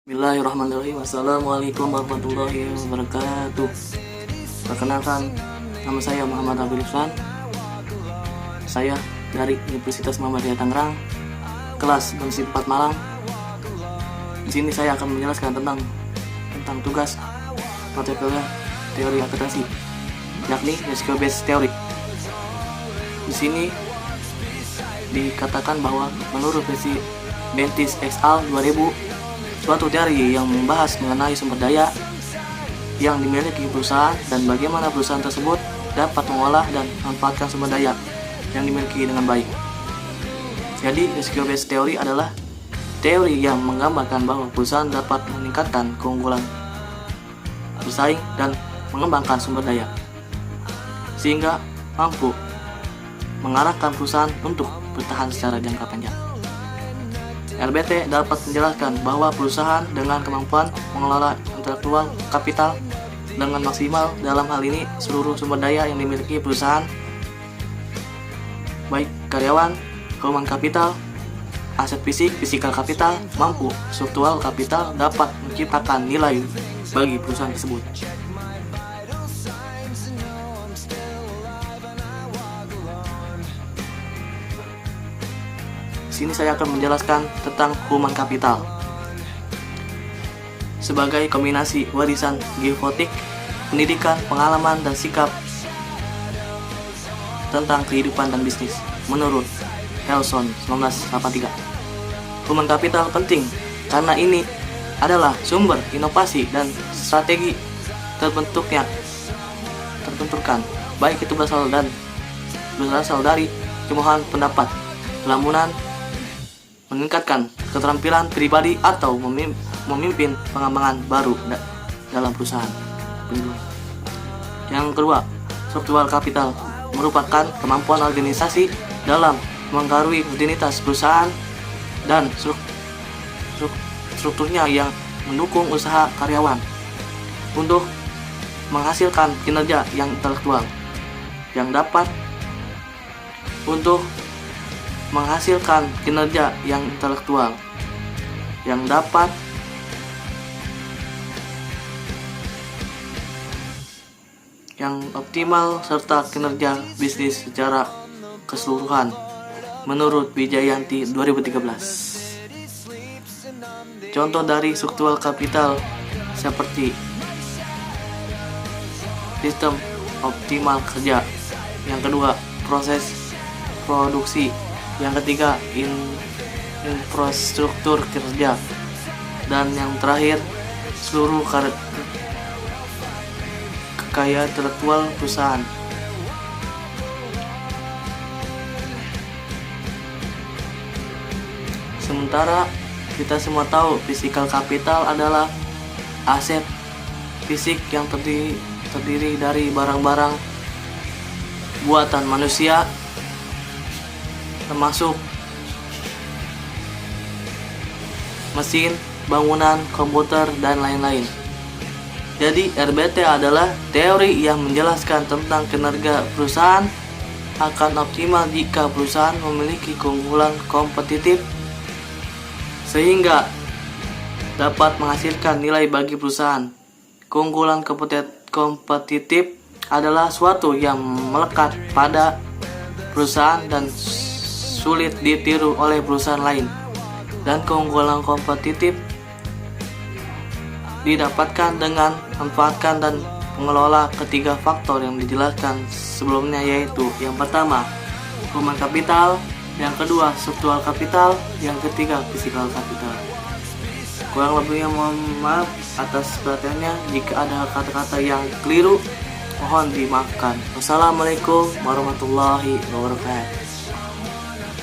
Bismillahirrahmanirrahim. Assalamualaikum warahmatullahi wabarakatuh. Perkenalkan, nama saya Muhammad Abdul Ihsan. Saya dari Universitas Muhammadiyah Tangerang, kelas Bensi 4 Malang. Di sini saya akan menjelaskan tentang tugas mata kuliah teori akuntansi, yakni SQL Based Theory. Di sini dikatakan bahwa menurut versi Bentis et al. 2000, suatu teori yang membahas mengenai sumber daya yang dimiliki perusahaan dan bagaimana perusahaan tersebut dapat mengolah dan memanfaatkan sumber daya yang dimiliki dengan baik. Jadi, SQL Based Theory adalah teori yang menggambarkan bahwa perusahaan dapat meningkatkan keunggulan bersaing dan mengembangkan sumber daya, sehingga mampu mengarahkan perusahaan untuk bertahan secara jangka panjang. RBT dapat menjelaskan bahwa perusahaan dengan kemampuan mengelola intelektual kapital dengan maksimal, dalam hal ini seluruh sumber daya yang dimiliki perusahaan, baik karyawan, human kapital, aset fisik, physical kapital, mampu struktural kapital, dapat menciptakan nilai bagi perusahaan tersebut. Sini saya akan menjelaskan tentang human capital sebagai kombinasi warisan geopolitik, pendidikan, pengalaman, dan sikap tentang kehidupan dan bisnis. Menurut Helson 1983, human capital penting karena ini adalah sumber inovasi dan strategi terbentukkan, baik itu berasal dari cumuhan pendapat, pelamunan, meningkatkan keterampilan pribadi, atau memimpin pengembangan baru dalam perusahaan. Yang kedua, struktural capital merupakan kemampuan organisasi dalam mengaruhi rutinitas perusahaan dan strukturnya yang mendukung usaha karyawan untuk menghasilkan kinerja yang intelektual yang dapat yang optimal serta kinerja bisnis secara keseluruhan. Menurut Wijayanti 2013. Contoh dari struktural capital seperti sistem optimal kerja. Yang kedua, proses produksi. Yang ketiga, infrastruktur kerja. Dan yang terakhir, seluruh kekayaan intelektual perusahaan. Sementara kita semua tahu physical capital adalah aset fisik yang terdiri dari barang-barang buatan manusia, termasuk mesin, bangunan, komputer, dan lain-lain. Jadi RBT adalah teori yang menjelaskan tentang kinerja perusahaan akan optimal jika perusahaan memiliki keunggulan kompetitif sehingga dapat menghasilkan nilai bagi perusahaan. Keunggulan kompetitif adalah suatu yang melekat pada perusahaan dan sulit ditiru oleh perusahaan lain, dan keunggulan kompetitif didapatkan dengan memanfaatkan dan mengelola ketiga faktor yang dijelaskan sebelumnya, yaitu yang pertama human capital, yang kedua struktural capital, yang ketiga physical capital. Kurang lebihnya mohon maaf atas perhatiannya. Jika ada kata-kata yang keliru, mohon dimaafkan. Wassalamualaikum warahmatullahi wabarakatuh.